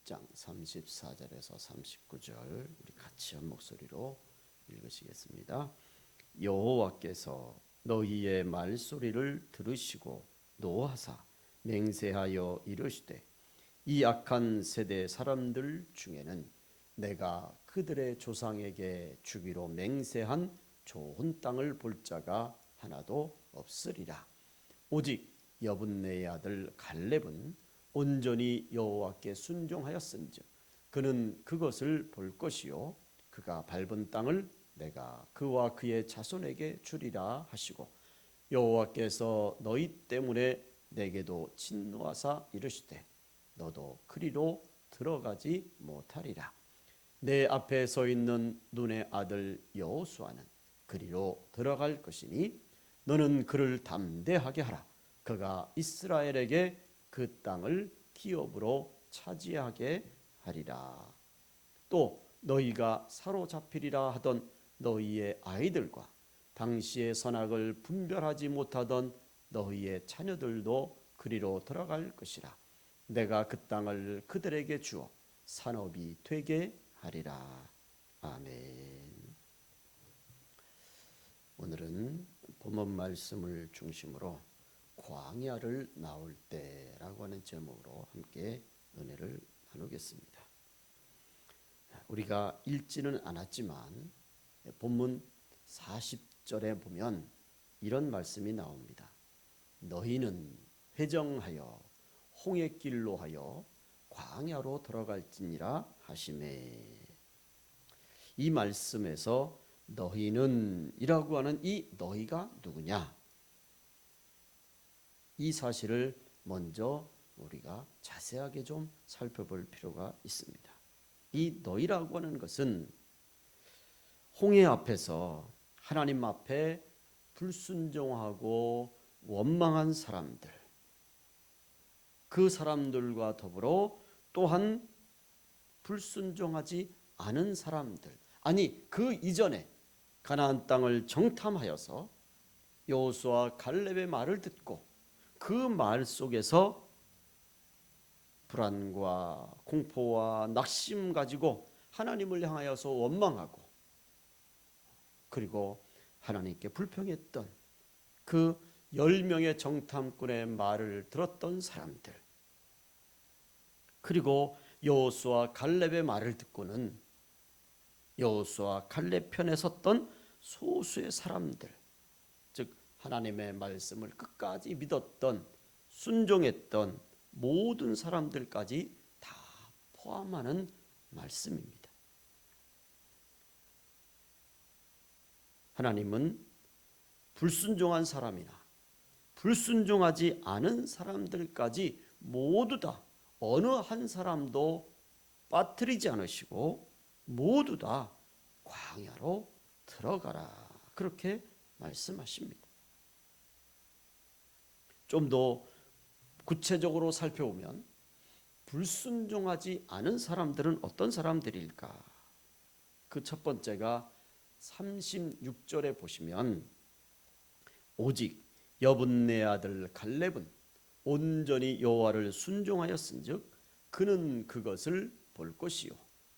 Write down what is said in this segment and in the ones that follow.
10장 34절에서 39절 우리 같이 한 목소리로 읽으시겠습니다. 여호와께서 너희의 말소리를 들으시고 노하사 맹세하여 이르시되 이 악한 세대 사람들 중에는 내가 그들의 조상에게 주기로 맹세한 좋은 땅을 볼 자가 하나도 없으리라. 오직 여분네의 아들 갈렙은 온전히 여호와께 순종하였은즉 그는 그것을 볼 것이요 그가 밟은 땅을 내가 그와 그의 자손에게 주리라 하시고 여호와께서 너희 때문에 내게도 진노하사 이르시되 너도 그리로 들어가지 못하리라. 내 앞에 서 있는 눈의 아들 여호수아는 그리로 들어갈 것이니 너는 그를 담대하게 하라. 그가 이스라엘에게 그 땅을 기업으로 차지하게 하리라. 또 너희가 사로잡히리라 하던 너희의 아이들과 당시의 선악을 분별하지 못하던 너희의 자녀들도 그리로 들어갈 것이라. 내가 그 땅을 그들에게 주어 산업이 되게 하리라. 아멘. 오늘은 본문 말씀을 중심으로 광야를 나올 때라고 하는 제목으로 함께 은혜를 나누겠습니다. 우리가 읽지는 않았지만 본문 40절에 보면 이런 말씀이 나옵니다. 너희는 회정하여 홍해 길로 하여 광야로 들어갈지니라 하시매. 이 말씀에서 너희는 이라고 하는 이 너희가 누구냐? 이 사실을 먼저 우리가 자세하게 좀 살펴볼 필요가 있습니다. 이 너희라고 하는 것은 홍해 앞에서 하나님 앞에 불순종하고 원망한 사람들, 그 사람들과 더불어 또한 불순종하지 않은 사람들, 아니 그 이전에 가나안 땅을 정탐하여서 여호수아 갈렙의 말을 듣고 그 말 속에서 불안과 공포와 낙심 가지고 하나님을 향하여서 원망하고 그리고 하나님께 불평했던 그 10명의 정탐꾼의 말을 들었던 사람들, 그리고 여호수아 갈렙의 말을 듣고는 여호수아 갈렙 편에 섰던 소수의 사람들, 즉 하나님의 말씀을 끝까지 믿었던 순종했던 모든 사람들까지 다 포함하는 말씀입니다. 하나님은 불순종한 사람이나 불순종하지 않은 사람들까지 모두 다 어느 한 사람도 빠뜨리지 않으시고 모두 다 광야로 들어가라, 그렇게 말씀하십니다. 좀 더 구체적으로 살펴보면 불순종하지 않은 사람들은 어떤 사람들일까? 그 첫 번째가 36절에 보시면 오직 여분네 아들 갈렙은 온전히 여호와를 순종하였은즉 그는 그것을 볼 것이요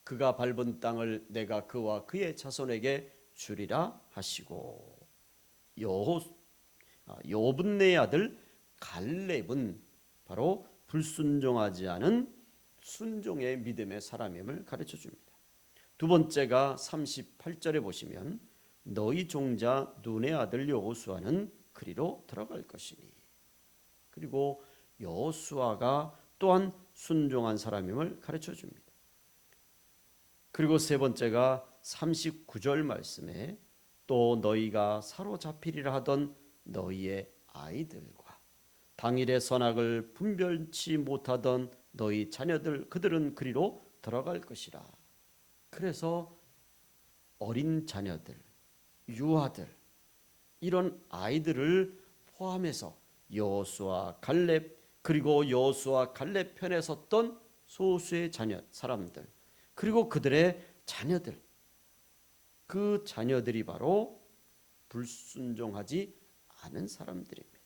그가 밟은 땅을 내가 그와 그의 자손에게 주리라 하시고, 여분네 아들 갈렙은 바로 불순종하지 않은 순종의 믿음의 사람임을 가르쳐 줍니다. 두 번째가 38절에 보시면 너희 종자 눈의 아들 여호수아는 그리로 들어갈 것이니, 그리고 여호수아가 또한 순종한 사람임을 가르쳐 줍니다. 그리고 세 번째가 39절 말씀에 또 너희가 사로잡히리라 하던 너희의 아이들과 당일의 선악을 분별치 못하던 너희 자녀들 그들은 그리로 들어갈 것이라. 그래서 어린 자녀들, 유아들, 이런 아이들을 포함해서 여호수아 갈렙, 그리고 여호수아 갈렙 편에 섰던 소수의 자녀 사람들, 그리고 그들의 자녀들, 그 자녀들이 바로 불순종하지 않은 사람들입니다.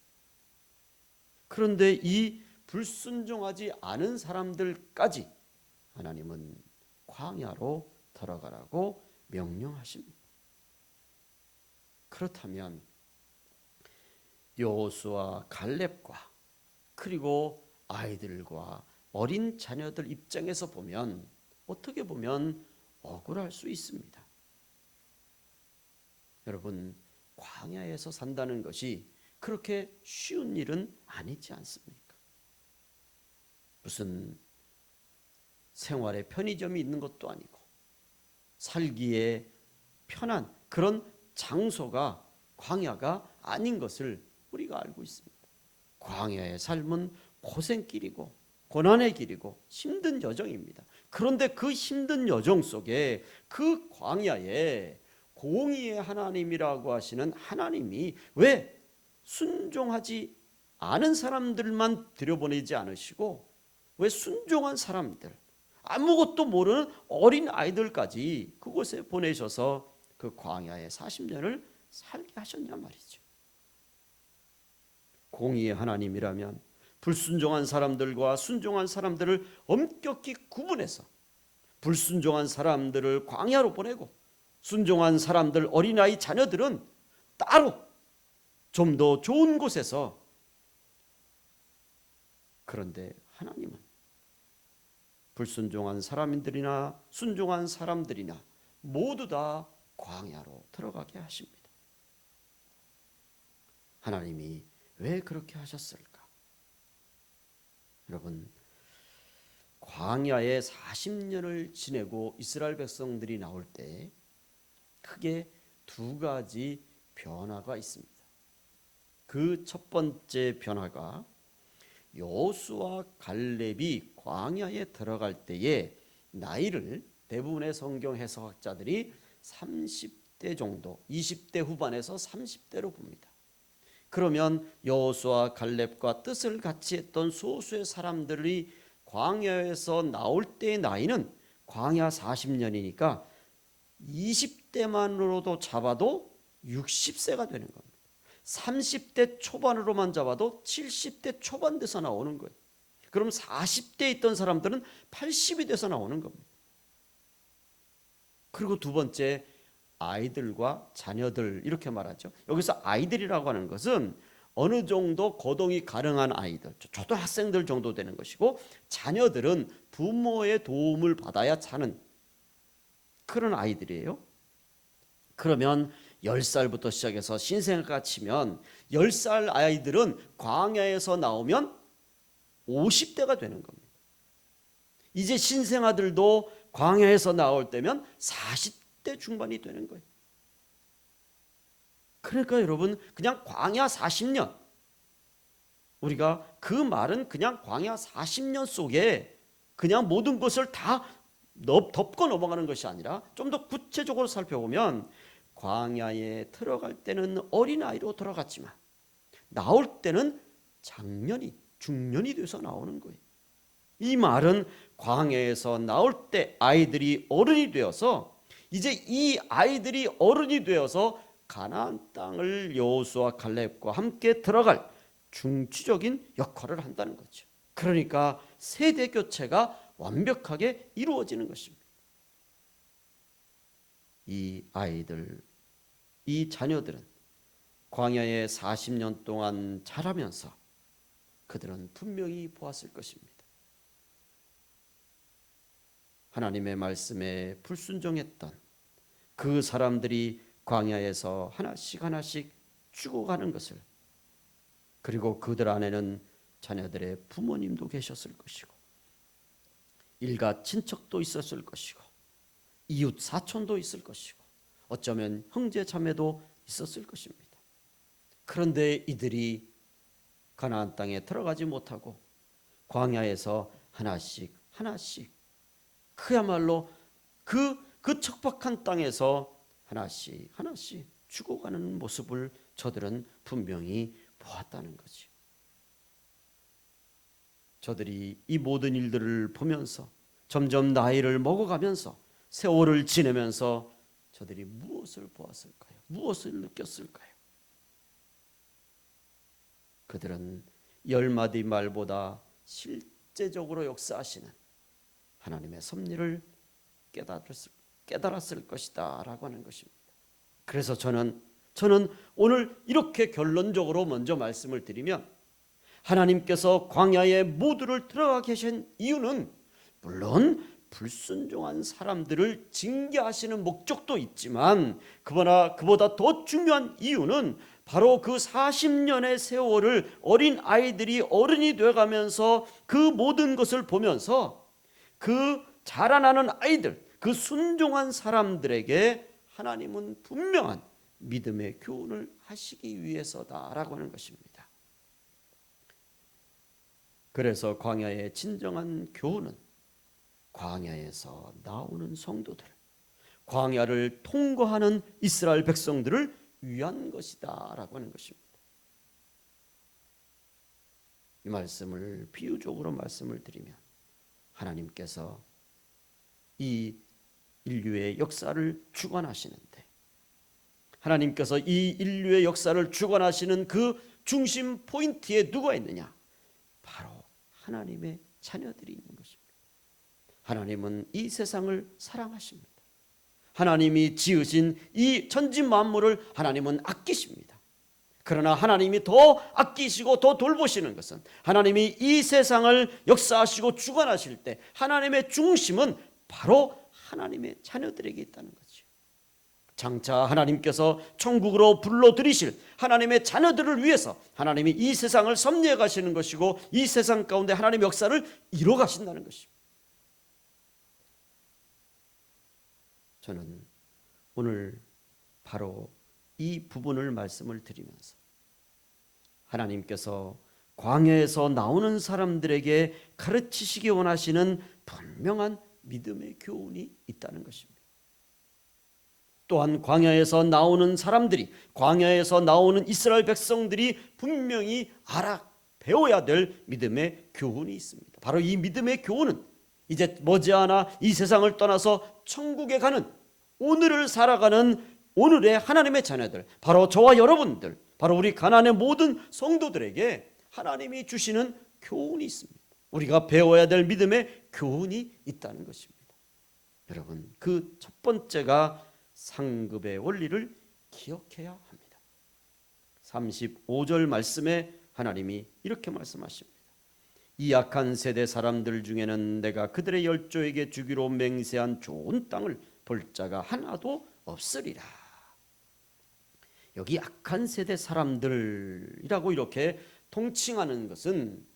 그런데 이 불순종하지 않은 사람들까지 하나님은 광야로 들어가라고 명령하십니다. 그렇다면 여호수아 갈렙과 그리고 아이들과 어린 자녀들 입장에서 보면 어떻게 보면 억울할 수 있습니다. 여러분, 광야에서 산다는 것이 그렇게 쉬운 일은 아니지 않습니까? 무슨 생활에 편의점이 있는 것도 아니고 살기에 편한 그런 장소가 광야가 아닌 것을 우리가 알고 있습니다. 광야의 삶은 고생길이고 고난의 길이고 힘든 여정입니다. 그런데 그 힘든 여정 속에 그 광야에 공의의 하나님이라고 하시는 하나님이 왜 순종하지 않은 사람들만 들여보내지 않으시고 왜 순종한 사람들, 아무것도 모르는 어린 아이들까지 그곳에 보내셔서 그 광야에 40년을 살게 하셨냐 말이죠. 공의의 하나님이라면 불순종한 사람들과 순종한 사람들을 엄격히 구분해서 불순종한 사람들을 광야로 보내고 순종한 사람들, 어린아이 자녀들은 따로 좀 더 좋은 곳에서, 그런데 하나님은 불순종한 사람들이나 순종한 사람들이나 모두 다 광야로 들어가게 하십니다. 하나님이 왜 그렇게 하셨을까? 여러분, 광야에 40년을 지내고 이스라엘 백성들이 나올 때 크게 두 가지 변화가 있습니다. 그 첫 번째 변화가 여호수아 갈렙이 광야에 들어갈 때의 나이를 대부분의 성경 해석학자들이 30대 정도, 20대 후반에서 30대로 봅니다. 그러면 여호수아 갈렙과 뜻을 같이 했던 소수의 사람들이 광야에서 나올 때의 나이는 광야 40년이니까 20대만으로도 잡아도 60세가 되는 겁니다. 30대 초반으로만 잡아도 70대 초반 돼서 나오는 거예요. 그럼 40대에 있던 사람들은 80이 돼서 나오는 겁니다. 그리고 두 번째, 아이들과 자녀들 이렇게 말하죠. 여기서 아이들이라고 하는 것은 어느 정도 거동이 가능한 아이들, 초등학생들 정도 되는 것이고, 자녀들은 부모의 도움을 받아야 사는 그런 아이들이에요. 그러면 10살부터 시작해서 신생아가 치면 10살 아이들은 광야에서 나오면 50대가 되는 겁니다. 이제 신생아들도 광야에서 나올 때면 40대 중반이 되는 거예요. 그러니까 여러분, 그냥 광야 40년, 우리가 그 말은 그냥 광야 40년 속에 그냥 모든 것을 다 덮고 넘어가는 것이 아니라 좀 더 구체적으로 살펴보면 광야에 들어갈 때는 어린아이로 들어갔지만 나올 때는 장년이, 중년이 돼서 나오는 거예요. 이 말은 광야에서 나올 때 아이들이 어른이 되어서 이제 이 아이들이 어른이 되어서 가나안 땅을 여호수아 갈렙과 함께 들어갈 중추적인 역할을 한다는 거죠. 그러니까 세대 교체가 완벽하게 이루어지는 것입니다. 이 아이들, 이 자녀들은 광야에 40년 동안 자라면서 그들은 분명히 보았을 것입니다. 하나님의 말씀에 불순종했던 그 사람들이 광야에서 하나씩 하나씩 죽어가는 것을, 그리고 그들 안에는 자녀들의 부모님도 계셨을 것이고 일가 친척도 있었을 것이고 이웃 사촌도 있을 것이고 어쩌면 형제 자매도 있었을 것입니다. 그런데 이들이 가나안 땅에 들어가지 못하고 광야에서 하나씩 하나씩 그야말로 그 척박한 땅에서 하나씩 하나씩 죽어가는 모습을 저들은 분명히 보았다는 거지. 저들이 이 모든 일들을 보면서 점점 나이를 먹어가면서 세월을 지내면서 저들이 무엇을 보았을까요? 무엇을 느꼈을까요? 그들은 10마디 말보다 실제적으로 역사하시는 하나님의 섭리를 깨달았을 것이다 라고 하는 것입니다. 그래서 저는 오늘 이렇게 결론적으로 먼저 말씀을 드리면, 하나님께서 광야에 모두를 들어가게 하신 이유는 물론 불순종한 사람들을 징계하시는 목적도 있지만, 그보다 더 중요한 이유는 바로 그 40년의 세월을 어린 아이들이 어른이 되어가면서 그 모든 것을 보면서 그 자라나는 아이들, 그 순종한 사람들에게 하나님은 분명한 믿음의 교훈을 하시기 위해서다라고 하는 것입니다. 그래서 광야의 진정한 교훈은 광야에서 나오는 성도들, 광야를 통과하는 이스라엘 백성들을 위한 것이다 라고 하는 것입니다. 이 말씀을 비유적으로 말씀을 드리면, 하나님께서 이 인류의 역사를 주관하시는데, 하나님께서 이 인류의 역사를 주관하시는 그 중심 포인트에 누가 있느냐? 바로 하나님의 자녀들이 있는 것입니다. 하나님은 이 세상을 사랑하십니다. 하나님이 지으신 이 천지 만물을 하나님은 아끼십니다. 그러나 하나님이 더 아끼시고 더 돌보시는 것은, 하나님이 이 세상을 역사하시고 주관하실 때 하나님의 중심은 바로 하나님의 자녀들에게 있다는 거죠. 장차 하나님께서 천국으로 불러들이실 하나님의 자녀들을 위해서 하나님이 이 세상을 섭리해 가시는 것이고, 이 세상 가운데 하나님의 역사를 이뤄 가신다는 것입니다. 저는 오늘 바로 이 부분을 말씀을 드리면서, 하나님께서 광야에서 나오는 사람들에게 가르치시기 원하시는 분명한 믿음의 교훈이 있다는 것입니다. 또한 광야에서 나오는 사람들이, 광야에서 나오는 이스라엘 백성들이 분명히 배워야 될 믿음의 교훈이 있습니다. 바로 이 믿음의 교훈은 이제 머지않아 이 세상을 떠나서 천국에 가는, 오늘을 살아가는 오늘의 하나님의 자녀들, 바로 저와 여러분들, 바로 우리 가나안의 모든 성도들에게 하나님이 주시는 교훈이 있습니다. 우리가 배워야 될 믿음의 교훈이 있다는 것입니다. 여러분, 그 첫 번째가 상급의 원리를 기억해야 합니다. 35절 말씀에 하나님이 이렇게 말씀하십니다. 이 악한 세대 사람들 중에는 내가 그들의 열조에게 주기로 맹세한 좋은 땅을 볼 자가 하나도 없으리라. 여기 악한 세대 사람들이라고 이렇게 통칭하는 것은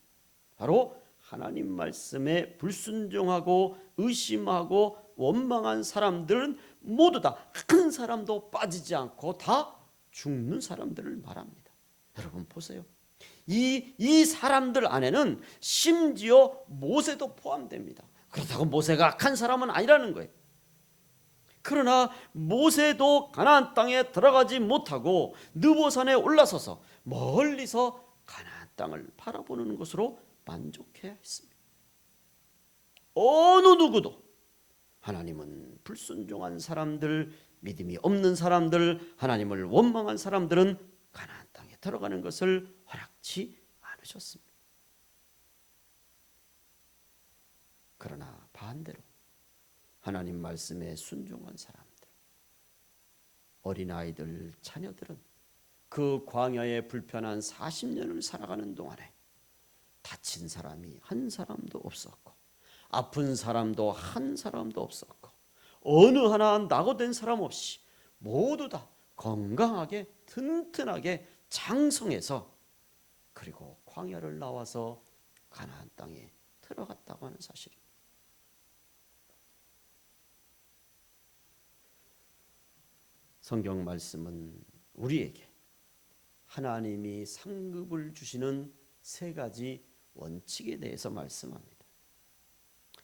바로 하나님 말씀에 불순종하고 의심하고 원망한 사람들은 모두 다 한 사람도 빠지지 않고 다 죽는 사람들을 말합니다. 여러분 보세요. 이 사람들 안에는 심지어 모세도 포함됩니다. 그렇다고 모세가 악한 사람은 아니라는 거예요. 그러나 모세도 가나안 땅에 들어가지 못하고 느보산에 올라서서 멀리서 가나안 땅을 바라보는 것으로 만족해야 했습니다. 어느 누구도 하나님은 불순종한 사람들, 믿음이 없는 사람들, 하나님을 원망한 사람들은 가나안 땅에 들어가는 것을 허락치 않으셨습니다. 그러나 반대로 하나님 말씀에 순종한 사람들, 어린아이들, 자녀들은 그 광야의 불편한 40년을 살아가는 동안에 다친 사람이 한 사람도 없었고, 아픈 사람도 한 사람도 없었고, 어느 하나 낙오된 사람 없이 모두 다 건강하게 튼튼하게 장성해서, 그리고 광야를 나와서 가나안 땅에 들어갔다고 하는 사실입니다. 성경 말씀은 우리에게 하나님이 상급을 주시는 세 가지 원칙에 대해서 말씀합니다.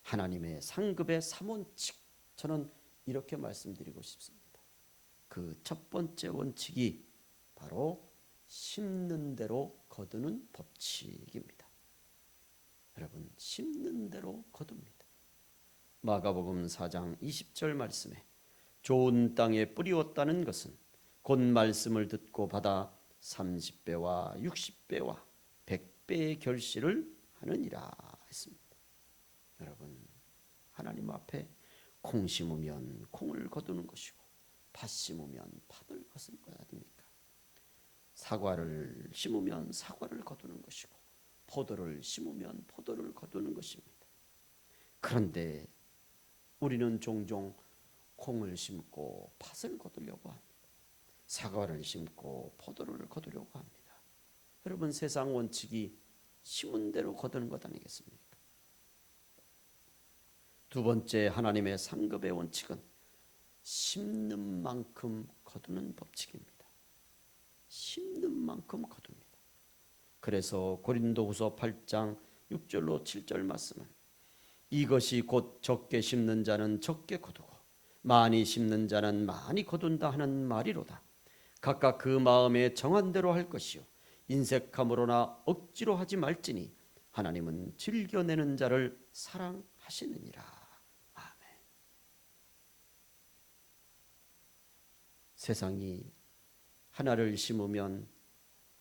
하나님의 상급의 3원칙, 저는 이렇게 말씀드리고 싶습니다. 그 첫 번째 원칙이 바로 심는 대로 거두는 법칙입니다. 여러분, 심는 대로 거둡니다. 마가복음 4장 20절 말씀에 좋은 땅에 뿌리웠다는 것은 곧 말씀을 듣고 받아 30배와 60배와 100배의 결실을 하느니라 했습니다. 여러분, 하나님 앞에 콩 심으면 콩을 거두는 것이고 팥 심으면 팥을 거두는 것 아닙니까? 사과를 심으면 사과를 거두는 것이고 포도를 심으면 포도를 거두는 것입니다. 그런데 우리는 종종 콩을 심고 팥을 거두려고 합니다. 사과를 심고 포도를 거두려고 합니다. 여러분, 세상 원칙이 심은 대로 거두는 것 아니겠습니까? 두 번째, 하나님의 상급의 원칙은 심는 만큼 거두는 법칙입니다. 심는 만큼 거둡니다. 그래서 고린도후서 8장 6절로 7절 말씀은 이것이 곧 적게 심는 자는 적게 거두고 많이 심는 자는 많이 거둔다 하는 말이로다. 각각 그 마음에 정한 대로 할 것이요 인색함으로나 억지로 하지 말지니 하나님은 즐겨내는 자를 사랑하시느니라. 아멘. 세상이 하나를 심으면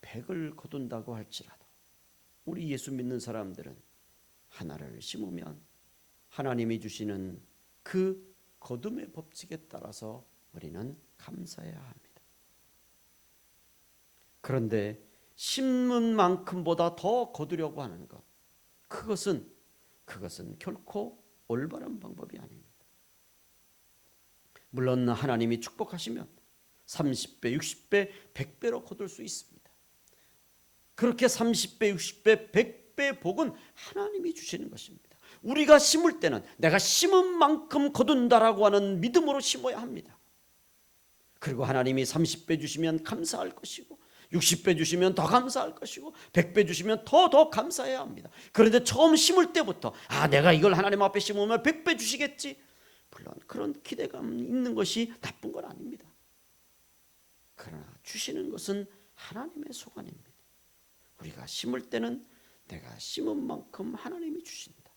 100을 거둔다고 할지라도 우리 예수 믿는 사람들은 하나를 심으면 하나님이 주시는 그 거둠의 법칙에 따라서 우리는 감사해야 합니다. 그런데 심는 만큼보다 더 거두려고 하는 것, 그것은 결코 올바른 방법이 아닙니다. 물론 하나님이 축복하시면 30배, 60배, 100배로 거둘 수 있습니다. 그렇게 30배, 60배, 100배 복은 하나님이 주시는 것입니다. 우리가 심을 때는 내가 심은 만큼 거둔다라고 하는 믿음으로 심어야 합니다. 그리고 하나님이 30배 주시면 감사할 것이고 60배 주시면 더 감사할 것이고 100배 주시면 더 감사해야 합니다. 그런데 처음 심을 때부터 내가 이걸 하나님 앞에 심으면 100배 주시겠지, 물론 그런 기대감 있는 것이 나쁜 건 아닙니다. 그러나 주시는 것은 하나님의 소관입니다. 우리가 심을 때는 내가 심은 만큼 하나님이 주신다,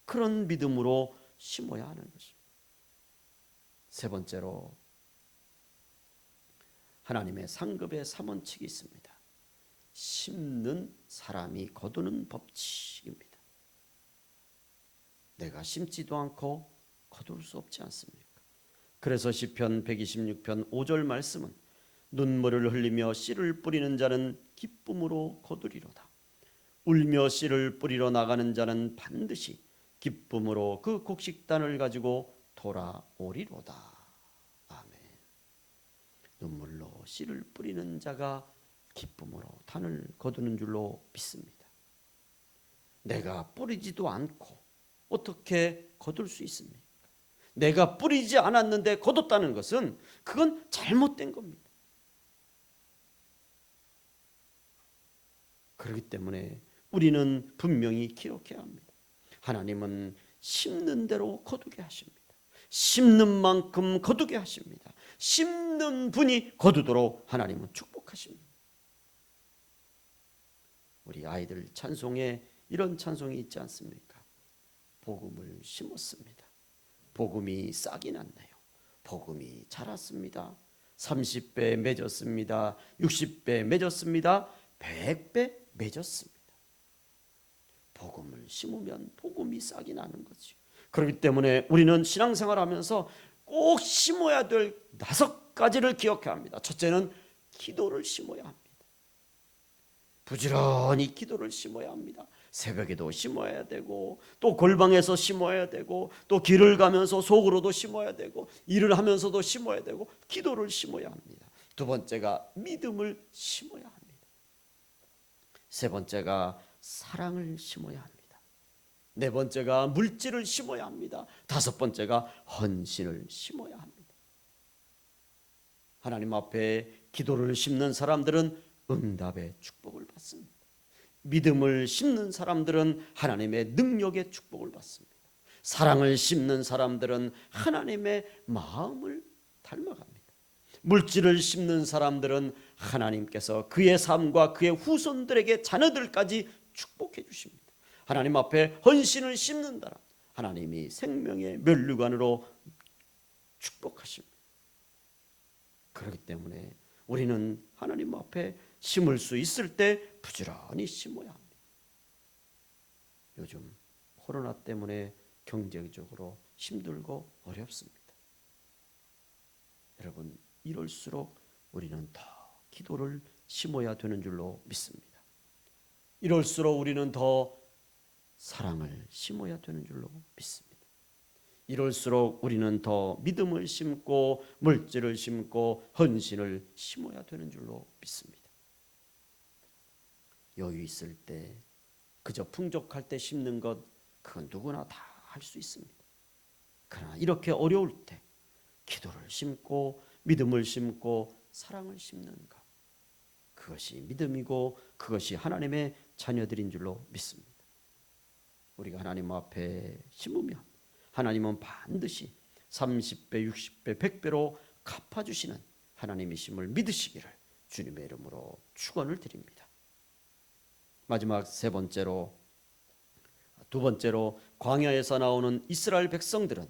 그런 믿음으로 심어야 하는 것입니다. 세 번째로 하나님의 상급의 3원칙이 있습니다. 심는 사람이 거두는 법칙입니다. 내가 심지도 않고 거둘 수 없지 않습니까? 그래서 시편 126편 5절 말씀은 눈물을 흘리며 씨를 뿌리는 자는 기쁨으로 거두리로다. 울며 씨를 뿌리러 나가는 자는 반드시 기쁨으로 그 곡식단을 가지고 돌아오리로다. 눈물로 씨를 뿌리는 자가 기쁨으로 단을 거두는 줄로 믿습니다. 내가 뿌리지도 않고 어떻게 거둘 수 있습니까? 내가 뿌리지 않았는데 거뒀다는 것은 그건 잘못된 겁니다. 그렇기 때문에 우리는 분명히 기록해야 합니다. 하나님은 심는 대로 거두게 하십니다. 심는 만큼 거두게 하십니다. 심는 분이 거두도록 하나님은 축복하십니다. 우리 아이들 찬송에 이런 찬송이 있지 않습니까? 복음을 심었습니다. 복음이 싹이 났네요. 복음이 자랐습니다. 30배 맺었습니다. 60배 맺었습니다. 100배 맺었습니다. 복음을 심으면 복음이 싹이 나는 거죠. 그렇기 때문에 우리는 신앙생활하면서 꼭 심어야 될 5가지를 기억해야 합니다. 첫째는 기도를 심어야 합니다. 부지런히 기도를 심어야 합니다. 새벽에도 심어야 되고 또 골방에서 심어야 되고 또 길을 가면서 속으로도 심어야 되고 일을 하면서도 심어야 되고 기도를 심어야 합니다. 두 번째가 믿음을 심어야 합니다. 세 번째가 사랑을 심어야 합니다. 네 번째가 물질을 심어야 합니다. 다섯 번째가 헌신을 심어야 합니다. 하나님 앞에 기도를 심는 사람들은 응답의 축복을 받습니다. 믿음을 심는 사람들은 하나님의 능력의 축복을 받습니다. 사랑을 심는 사람들은 하나님의 마음을 닮아갑니다. 물질을 심는 사람들은 하나님께서 그의 삶과 그의 후손들에게 자녀들까지 축복해 주십니다. 하나님 앞에 헌신을 심는다, 하나님이 생명의 면류관으로 축복하십니다. 그렇기 때문에 우리는 하나님 앞에 심을 수 있을 때 부지런히 심어야 합니다. 요즘 코로나 때문에 경제적으로 힘들고 어렵습니다. 여러분, 이럴수록 우리는 더 기도를 심어야 되는 줄로 믿습니다. 이럴수록 우리는 더 사랑을 심어야 되는 줄로 믿습니다. 이럴수록 우리는 더 믿음을 심고 물질을 심고 헌신을 심어야 되는 줄로 믿습니다. 여유 있을 때, 그저 풍족할 때 심는 것, 그건 누구나 다 할 수 있습니다. 그러나 이렇게 어려울 때 기도를 심고 믿음을 심고 사랑을 심는 것, 그것이 믿음이고 그것이 하나님의 자녀들인 줄로 믿습니다. 우리가 하나님 앞에 심으면 하나님은 반드시 30배, 60배, 100배로 갚아주시는 하나님이심을 믿으시기를 주님의 이름으로 축원을 드립니다. 마지막 두 번째로 광야에서 나오는 이스라엘 백성들은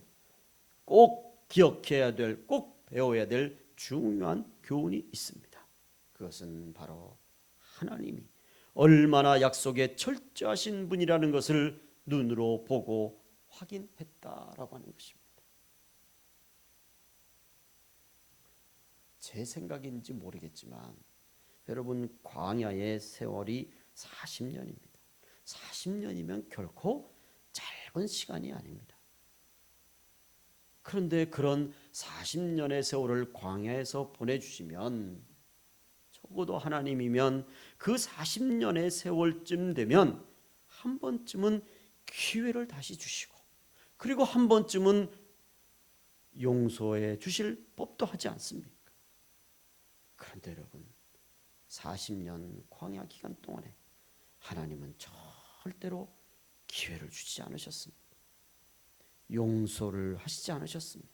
꼭 기억해야 될, 꼭 배워야 될 중요한 교훈이 있습니다. 그것은 바로 하나님이 얼마나 약속에 철저하신 분이라는 것을 눈으로 보고 확인했다라고 하는 것입니다. 제 생각인지 모르겠지만 여러분, 광야의 세월이 40년입니다. 40년이면 결코 짧은 시간이 아닙니다. 그런데 그런 40년의 세월을 광야에서 보내주시면, 적어도 하나님이면 그 40년의 세월쯤 되면 한 번쯤은 기회를 다시 주시고, 그리고 한 번쯤은 용서해 주실 법도 하지 않습니까? 그런데 여러분, 40년 광야 기간 동안에 하나님은 절대로 기회를 주지 않으셨습니다. 용서를 하시지 않으셨습니다.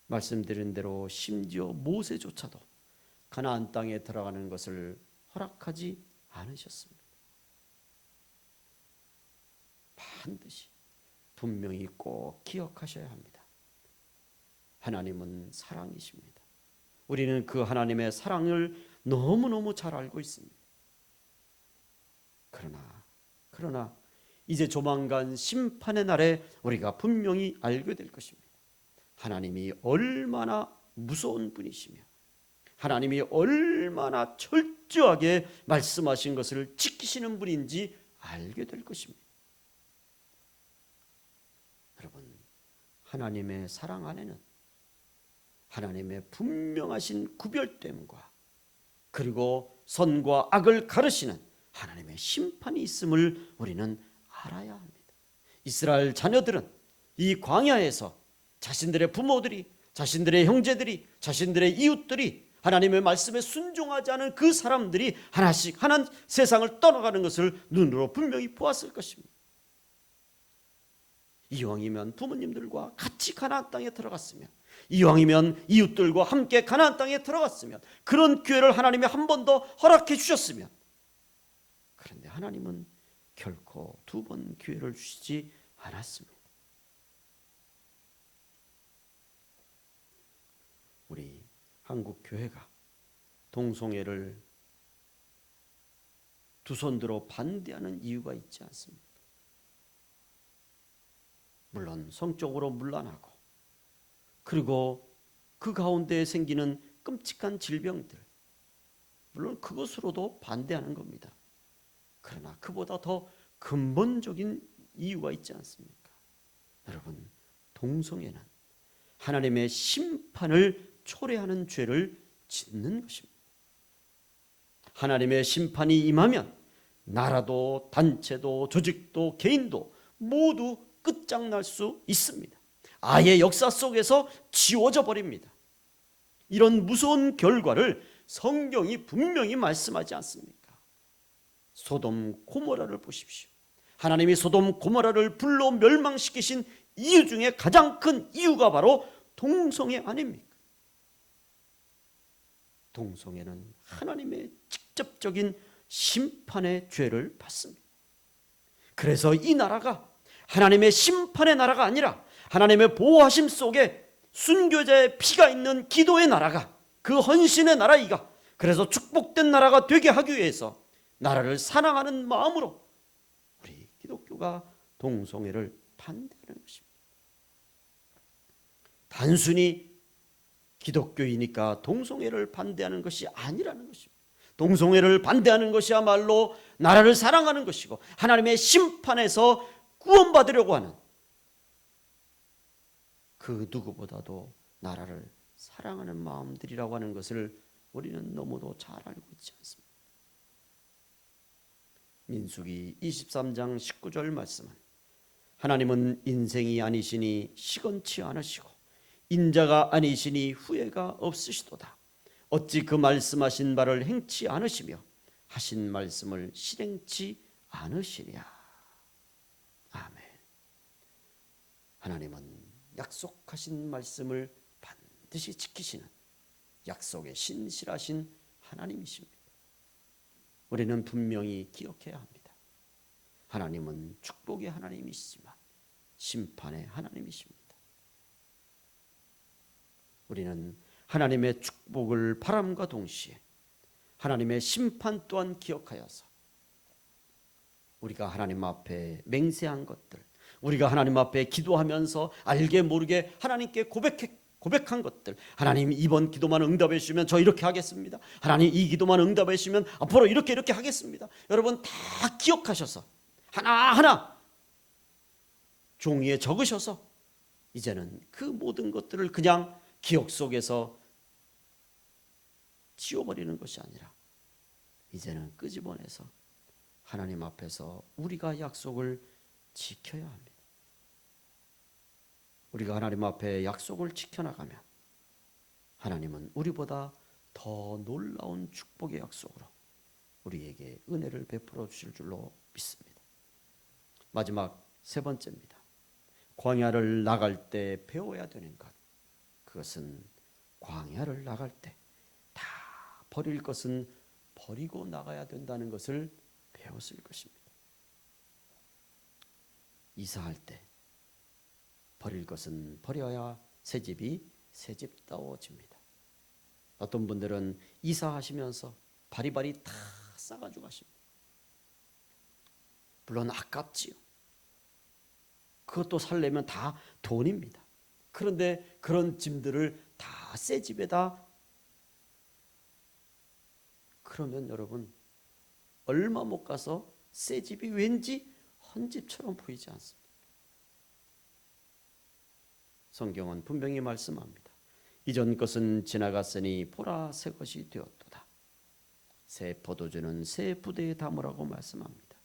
말씀드린 대로 심지어 모세조차도 가나안 땅에 들어가는 것을 허락하지 않으셨습니다. 반드시 분명히 꼭 기억하셔야 합니다. 하나님은 사랑이십니다. 우리는 그 하나님의 사랑을 너무너무 잘 알고 있습니다. 그러나 이제 조만간 심판의 날에 우리가 분명히 알게 될 것입니다. 하나님이 얼마나 무서운 분이시며 하나님이 얼마나 철저하게 말씀하신 것을 지키시는 분인지 알게 될 것입니다. 여러분, 하나님의 사랑 안에는 하나님의 분명하신 구별됨과 그리고 선과 악을 가르시는 하나님의 심판이 있음을 우리는 알아야 합니다. 이스라엘 자녀들은 이 광야에서 자신들의 부모들이, 자신들의 형제들이, 자신들의 이웃들이 하나님의 말씀에 순종하지 않은 그 사람들이 하나씩 세상을 떠나가는 것을 눈으로 분명히 보았을 것입니다. 이왕이면 부모님들과 같이 가나안 땅에 들어갔으면, 이왕이면 이웃들과 함께 가나안 땅에 들어갔으면, 그런 기회를 하나님이 한 번 더 허락해 주셨으면, 그런데 하나님은 결코 두 번 기회를 주시지 않았습니다. 우리 한국 교회가 동성애를 두 손 들어 반대하는 이유가 있지 않습니까? 물론 성적으로 문란하고, 그리고 그 가운데 생기는 끔찍한 질병들, 물론 그것으로도 반대하는 겁니다. 그러나 그보다 더 근본적인 이유가 있지 않습니까? 여러분, 동성애는 하나님의 심판을 초래하는 죄를 짓는 것입니다. 하나님의 심판이 임하면 나라도 단체도 조직도 개인도 모두 끝장날 수 있습니다. 아예 역사 속에서 지워져 버립니다. 이런 무서운 결과를 성경이 분명히 말씀하지 않습니까? 소돔 고모라를 보십시오. 하나님이 소돔 고모라를 불로 멸망시키신 이유 중에 가장 큰 이유가 바로 동성애 아닙니까? 동성애는 하나님의 직접적인 심판의 죄를 받습니다. 그래서 이 나라가 하나님의 심판의 나라가 아니라 하나님의 보호하심 속에 순교자의 피가 있는 기도의 나라가, 그 헌신의 나라이가, 그래서 축복된 나라가 되게 하기 위해서 나라를 사랑하는 마음으로 우리 기독교가 동성애를 반대하는 것입니다. 단순히 기독교이니까 동성애를 반대하는 것이 아니라는 것입니다. 동성애를 반대하는 것이야말로 나라를 사랑하는 것이고 하나님의 심판에서 구원받으려고 하는 그 누구보다도 나라를 사랑하는 마음들이라고 하는 것을 우리는 너무도 잘 알고 있지 않습니까? 민수기 23장 19절 말씀은 하나님은 인생이 아니시니 시건치 않으시고 인자가 아니시니 후회가 없으시도다. 어찌 그 말씀하신 바를 행치 않으시며 하신 말씀을 실행치 않으시랴. 아멘. 하나님은 약속하신 말씀을 반드시 지키시는 약속에 신실하신 하나님이십니다. 우리는 분명히 기억해야 합니다. 하나님은 축복의 하나님이시지만 심판의 하나님이십니다. 우리는 하나님의 축복을 바람과 동시에 하나님의 심판 또한 기억하여서 우리가 하나님 앞에 맹세한 것들, 우리가 하나님 앞에 기도하면서 알게 모르게 하나님께 고백한 것들, 하나님 이번 기도만 응답해 주시면 저 이렇게 하겠습니다. 하나님 이 기도만 응답해 주시면 앞으로 이렇게 하겠습니다. 여러분 다 기억하셔서 하나하나 종이에 적으셔서 이제는 그 모든 것들을 그냥 기억 속에서 지워버리는 것이 아니라 이제는 끄집어내서 하나님 앞에서 우리가 약속을 지켜야 합니다. 우리가 하나님 앞에 약속을 지켜나가면 하나님은 우리보다 더 놀라운 축복의 약속으로 우리에게 은혜를 베풀어 주실 줄로 믿습니다. 마지막 세 번째입니다. 광야를 나갈 때 배워야 되는 것. 그것은 광야를 나갈 때 다 버릴 것은 버리고 나가야 된다는 것을 배웠을 것입니다. 이사할 때 버릴 것은 버려야 새 집이 새 집다워집니다. 어떤 분들은 이사하시면서 바리바리 다 싸가지고 가십니다. 물론 아깝지요. 그것도 살려면 다 돈입니다. 그런데 그런 짐들을 다 새 집에다, 그러면 여러분 얼마 못 가서 새 집이 왠지 헌 집처럼 보이지 않습니까? 성경은 분명히 말씀합니다. 이전 것은 지나갔으니 보라 새 것이 되었도다. 새 포도주는 새 부대에 담으라고 말씀합니다.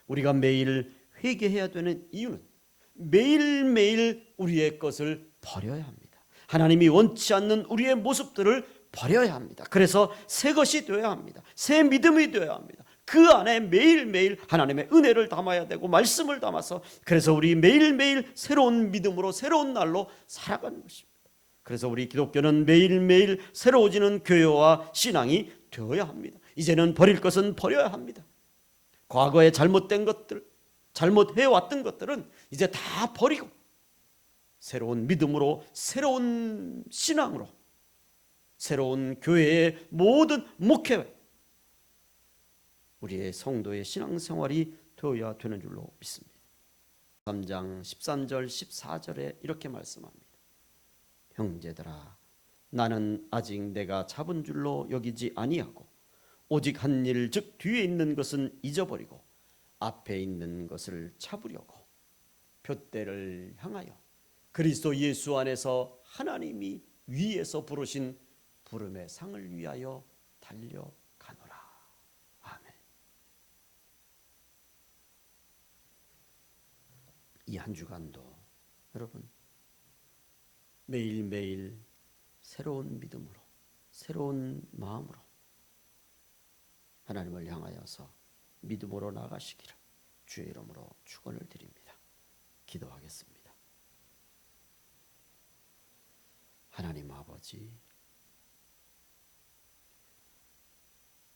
우리가 매일 회개해야 되는 이유는 매일매일 우리의 것을 버려야 합니다. 하나님이 원치 않는 우리의 모습들을 버려야 합니다. 그래서 새 것이 되어야 합니다. 새 믿음이 되어야 합니다. 그 안에 매일매일 하나님의 은혜를 담아야 되고 말씀을 담아서, 그래서 우리 매일매일 새로운 믿음으로 새로운 날로 살아가는 것입니다. 그래서 우리 기독교는 매일매일 새로워지는 교회와 신앙이 되어야 합니다. 이제는 버릴 것은 버려야 합니다. 과거에 잘못된 것들, 잘못해왔던 것들은 이제 다 버리고 새로운 믿음으로, 새로운 신앙으로, 새로운 교회의 모든 목회, 우리의 성도의 신앙생활이 되어야 되는 줄로 믿습니다. 3장 13절 14절에 이렇게 말씀합니다. 형제들아, 나는 아직 내가 잡은 줄로 여기지 아니하고 오직 한 일, 즉 뒤에 있는 것은 잊어버리고 앞에 있는 것을 잡으려고 둯대를 향하여 그리스도 예수 안에서 하나님이 위에서 부르신 부름의 상을 위하여 달려가노라. 아멘. 이 한 주간도 여러분 매일매일 새로운 믿음으로, 새로운 마음으로 하나님을 향하여서 믿음으로 나가시기를 주의 이름으로 축원을 드립니다. 기도하겠습니다. 하나님 아버지,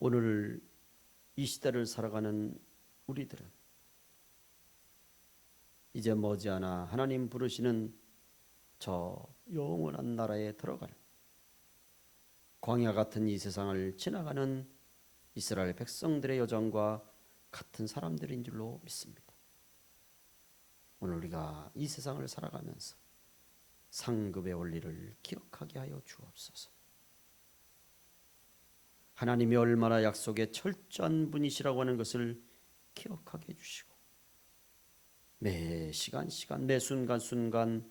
오늘 이 시대를 살아가는 우리들은 이제 머지않아 하나님 부르시는 저 영원한 나라에 들어갈 광야 같은 이 세상을 지나가는 이스라엘 백성들의 여정과 같은 사람들인 줄로 믿습니다. 오늘 우리가 이 세상을 살아가면서 상급의 원리를 기억하게 하여 주옵소서. 하나님이 얼마나 약속의 철저한 분이시라고 하는 것을 기억하게 해주시고 매 시간 매 순간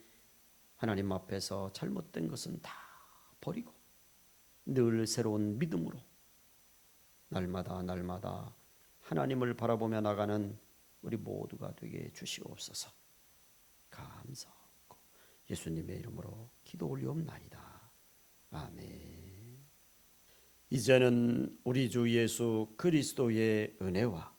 하나님 앞에서 잘못된 것은 다 버리고 늘 새로운 믿음으로 날마다 하나님을 바라보며 나가는 우리 모두가 되게 주시옵소서. 감사하고 예수님의 이름으로 기도 올리옵나이다. 아멘. 이제는 우리 주 예수 그리스도의 은혜와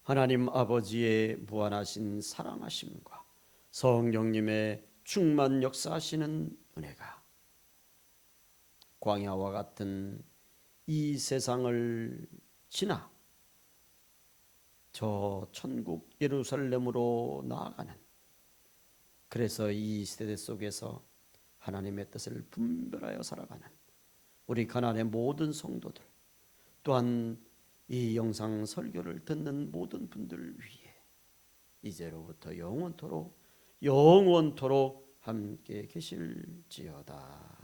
하나님 아버지의 무한하신 사랑하심과 성령님의 충만 역사하시는 은혜가 광야와 같은 이 세상을 지나 저 천국 예루살렘으로 나아가는, 그래서 이 세대 속에서 하나님의 뜻을 분별하여 살아가는 우리 가나안의 모든 성도들, 또한 이 영상 설교를 듣는 모든 분들 위해 이제로부터 영원토록 함께 계실지어다.